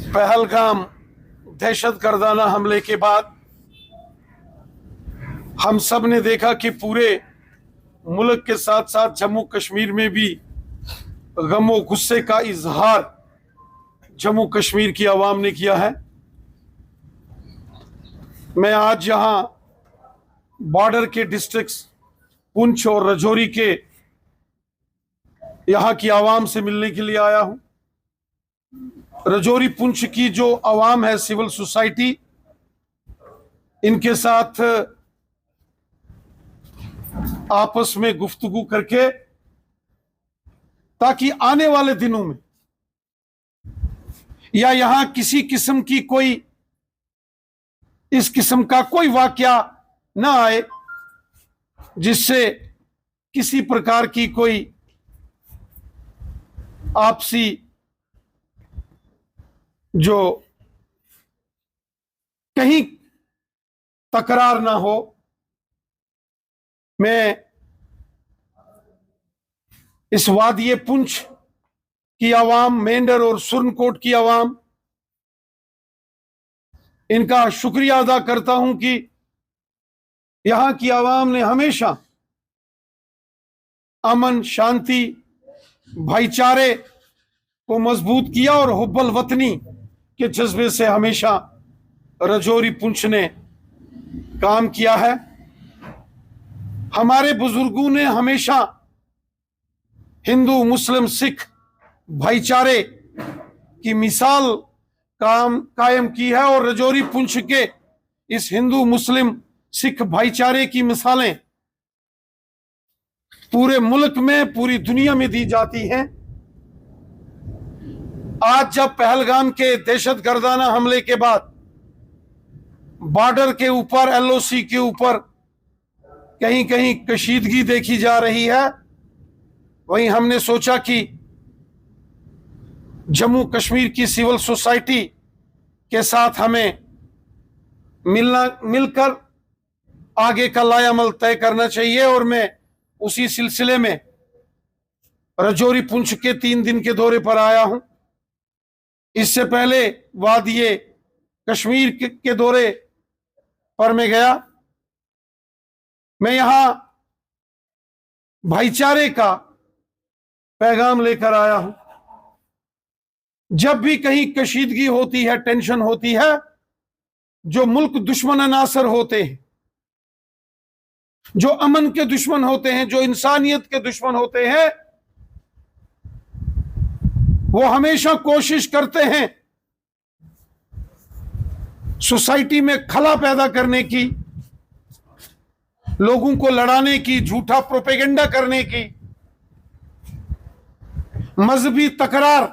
पहलगाम दहशतगर्दाना हमले के बाद हम सब ने देखा कि पूरे मुल्क के साथ साथ जम्मू कश्मीर में भी गम गुस्से का इजहार जम्मू कश्मीर की आवाम ने किया है। मैं आज यहाँ बॉर्डर के डिस्ट्रिक्ट्स पुंछ और राजौरी के यहाँ की आवाम से मिलने के लिए आया हूँ। राजौरी पुंछ की जो आवाम है, सिविल सोसाइटी, इनके साथ आपस में गुफ्तगू करके ताकि आने वाले दिनों में या यहां किसी किस्म की कोई इस किस्म का कोई वाकया ना आए जिससे किसी प्रकार की कोई आपसी जो कहीं तकरार ना हो। मैं इस वादिये पुंछ की आवाम, मेंढर और सुरनकोट की आवाम, इनका शुक्रिया अदा करता हूं कि यहां की आवाम ने हमेशा अमन, शांति, भाईचारे को मजबूत किया और हुब्बल वतनी के जज्बे से हमेशा राजौरी पुंछ ने काम किया है। हमारे बुजुर्गों ने हमेशा हिंदू, मुस्लिम, सिख भाईचारे की मिसाल कायम की है और राजौरी पुंछ के इस हिंदू, मुस्लिम, सिख भाईचारे की मिसालें पूरे मुल्क में, पूरी दुनिया में दी जाती हैं। आज जब पहलगाम के दहशतगर्दाना हमले के बाद बॉर्डर के ऊपर, एलओसी के ऊपर कहीं कहीं कशीदगी देखी जा रही है, वहीं हमने सोचा कि जम्मू कश्मीर की सिविल सोसाइटी के साथ हमें मिलकर आगे का लायामल तय करना चाहिए। और मैं उसी सिलसिले में राजौरी पुंछ के 3 दिन के दौरे पर आया हूं। इससे पहले वादिये कश्मीर के दौरे पर मैं गया। मैं यहां भाईचारे का पैगाम लेकर आया हूं। जब भी कहीं कशीदगी होती है, टेंशन होती है, जो मुल्क दुश्मन अनासर होते हैं, जो अमन के दुश्मन होते हैं, जो इंसानियत के दुश्मन होते हैं, वो हमेशा कोशिश करते हैं सोसाइटी में खला पैदा करने की, लोगों को लड़ाने की, झूठा प्रोपेगेंडा करने की, मजहबी तकरार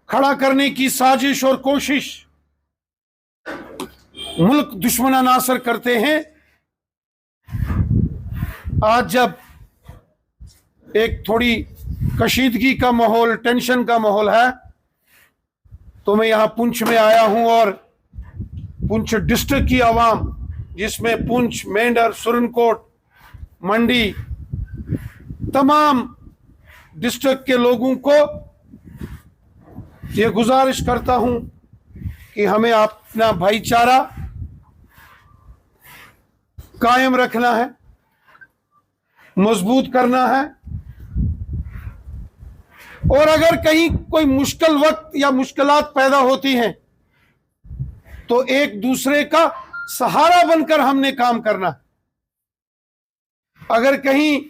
खड़ा करने की साजिश और कोशिश मुल्क दुश्मन अनासर करते हैं। आज जब एक थोड़ी कशीदगी का माहौल, टेंशन का माहौल है, तो मैं यहां पुंछ में आया हूं और पुंछ डिस्ट्रिक्ट की आवाम, जिसमें पुंछ, मेंढर, सुरनकोट, मंडी, तमाम डिस्ट्रिक्ट के लोगों को ये गुजारिश करता हूं कि हमें अपना भाईचारा कायम रखना है, मजबूत करना है। और अगर कहीं कोई मुश्किल वक्त या मुश्किलात पैदा होती हैं तो एक दूसरे का सहारा बनकर हमने काम करना है। अगर कहीं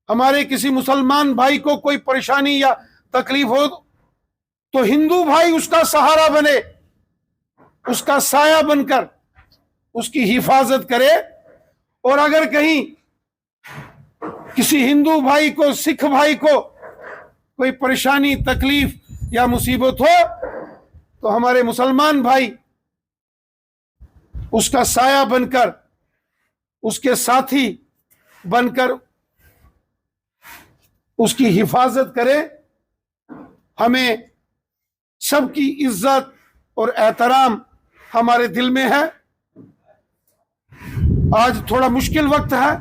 हमारे किसी मुसलमान भाई को कोई परेशानी या तकलीफ हो तो हिंदू भाई उसका सहारा बने, उसका साया बनकर उसकी हिफाजत करे। और अगर कहीं किसी हिंदू भाई को, सिख भाई को कोई परेशानी, तकलीफ या मुसीबत हो तो हमारे मुसलमान भाई उसका साया बनकर, उसके साथी बनकर उसकी हिफाजत करे। हमें सबकी इज्जत और एहतराम हमारे दिल में है। आज थोड़ा मुश्किल वक्त है,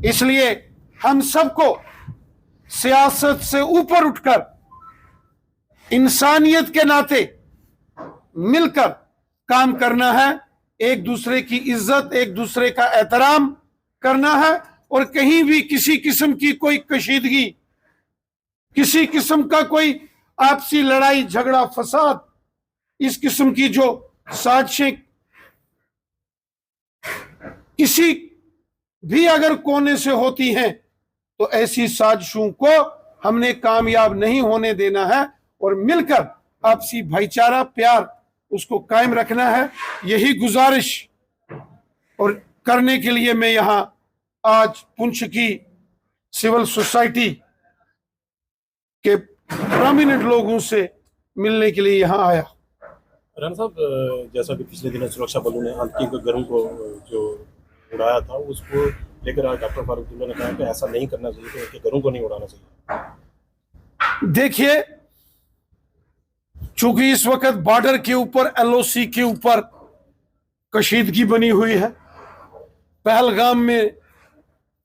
इसलिए हम सबको सियासत से ऊपर उठकर इंसानियत के नाते मिलकर काम करना है, एक दूसरे की इज्जत, एक दूसरे का एहतराम करना है, और कहीं भी किसी किस्म की कोई कशीदगी, किसी किस्म का कोई आपसी लड़ाई झगड़ा फसाद, इस किस्म की जो साजिशें किसी भी अगर कोने से होती हैं, तो ऐसी साजिशों को हमने कामयाब नहीं होने देना है, और मिलकर आपसी भाईचारा प्यार उसको कायम रखना है। यही गुजारिश और करने के लिए मैं यहां आज पुंछ की सिविल सोसाइटी के प्रोमिनेंट लोगों से मिलने के लिए यहां आया। राणा साहब, जैसा कि पिछले दिनों सुरक्षा बलों ने आतंकी के घरों को जो उड़ाया था, उसको लेकर आज डॉक्टर फारूक अब्दुल्ला ने कहा कि ऐसा नहीं करना चाहिए, तो उनके घरों को नहीं उड़ाना चाहिए। देखिए, चूंकि इस वक्त बॉर्डर के ऊपर एलओसी के ऊपर कशीदगी बनी हुई है, पहलगाम में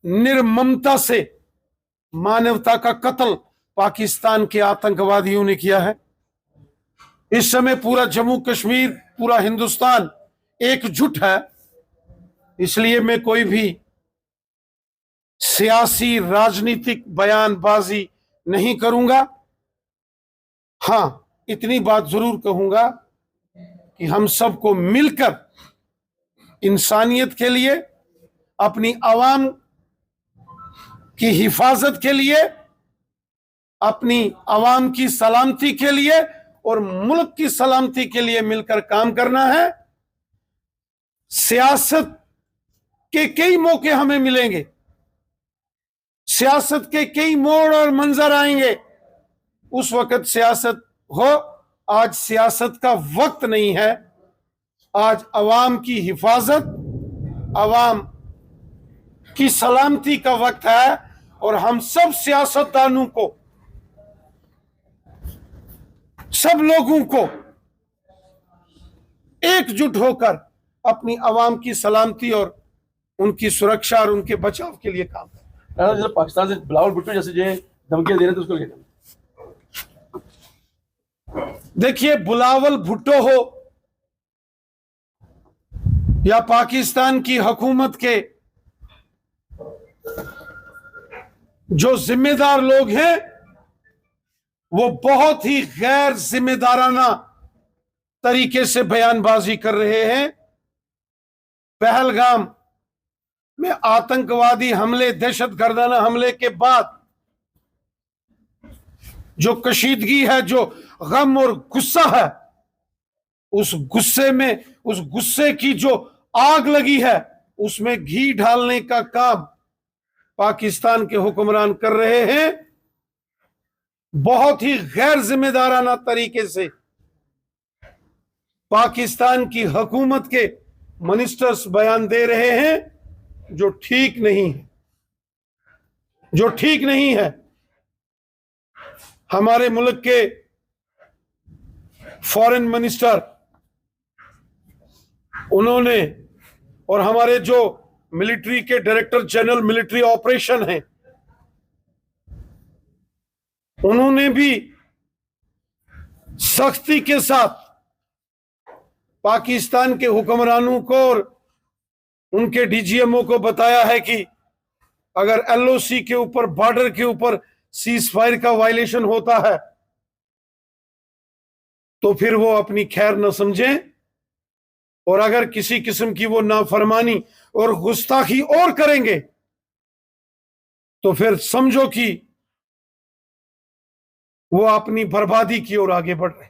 निर्ममता से मानवता का कत्ल पाकिस्तान के आतंकवादियों ने किया है। इस समय पूरा जम्मू कश्मीर, पूरा हिंदुस्तान एकजुट है, इसलिए मैं कोई भी सियासी राजनीतिक बयानबाजी नहीं करूंगा। हां, इतनी बात जरूर कहूंगा कि हम सबको मिलकर इंसानियत के लिए, अपनी आवाम की हिफाजत के लिए, अपनी आवाम की सलामती के लिए और मुल्क की सलामती के लिए मिलकर काम करना है। सियासत के कई मौके हमें मिलेंगे, सियासत के कई मोड़ और मंजर आएंगे, उस वक्त सियासत हो। आज सियासत का वक्त नहीं है, आज अवाम की हिफाजत, अवाम की सलामती का वक्त है, और हम सब सियासतदानों को, सब लोगों को एकजुट होकर अपनी आवाम की सलामती और उनकी सुरक्षा और उनके बचाव के लिए काम करें। पाकिस्तान से बिलावल भुट्टो जैसे जो धमकियां दे रहे थे, उसको लेकर देखिए, बिलावल भुट्टो हो या पाकिस्तान की हुकूमत के जो जिम्मेदार लोग हैं, वो बहुत ही गैर जिम्मेदाराना तरीके से बयानबाजी कर रहे हैं। पहलगाम में आतंकवादी हमले, दहशतगर्दाना हमले के बाद जो कशीदगी है, जो गम और गुस्सा है, उस गुस्से में, उस गुस्से की जो आग लगी है, उसमें घी डालने का काम पाकिस्तान के हुक्मरान कर रहे हैं। बहुत ही गैर जिम्मेदाराना तरीके से पाकिस्तान की हुकूमत के मिनिस्टर्स बयान दे रहे हैं, जो ठीक नहीं है, जो ठीक नहीं है। हमारे मुल्क के फॉरेन मिनिस्टर, उन्होंने, और हमारे जो मिलिट्री के डायरेक्टर जनरल मिलिट्री ऑपरेशन हैं, उन्होंने भी सख्ती के साथ पाकिस्तान के हुक्मरानों को और उनके डीजीएमओ को बताया है कि अगर एलओसी के ऊपर, बॉर्डर के ऊपर सीज फायर का वायलेशन होता है, तो फिर वो अपनी खैर न समझें, और अगर किसी किस्म की वो नाफरमानी और गुस्ताखी और करेंगे, तो फिर समझो कि वो अपनी बर्बादी की ओर आगे बढ़ रहे हैं।